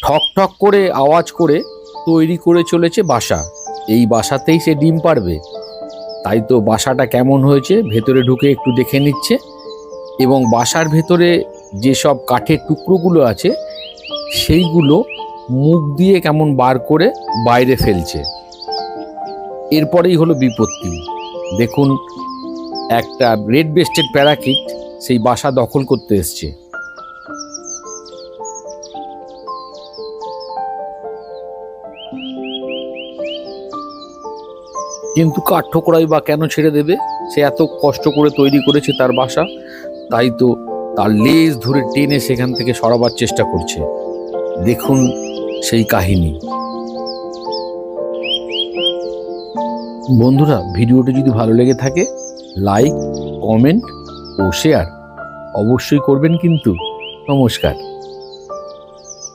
ঠক ঠক করে আওয়াজ করে তৈরি করে চলেছে বাসা। এই বাসাতেই সে ডিম পাড়বে। তাই তো বাসাটা কেমন হয়েছে ভেতরে ঢুকে একটু দেখে নিচ্ছে, এবং বাসার ভেতরে যেসব কাঠের টুকরোগুলো আছে সেইগুলো মুখ দিয়ে কেমন বার করে বাইরে ফেলছে। এরপরেই হলো বিপত্তি। দেখুন, একটা রেড বেস্টেড প্যারাকিট সেই বাসা দখল করতে এসছে। কিন্তু কাঠঠোকরাই বা কেন ছেড়ে দেবে? সে এত কষ্ট করে তৈরি করেছে তার বাসা। তাই তো তার লেজ ধরে টেনে সেখান থেকে সরাবার চেষ্টা করছে। দেখুন সেই কাহিনী। বন্ধুরা, ভিডিওটি যদি ভালো লেগে থাকে লাইক, কমেন্ট ও শেয়ার অবশ্যই করবেন কিন্তু। নমস্কার।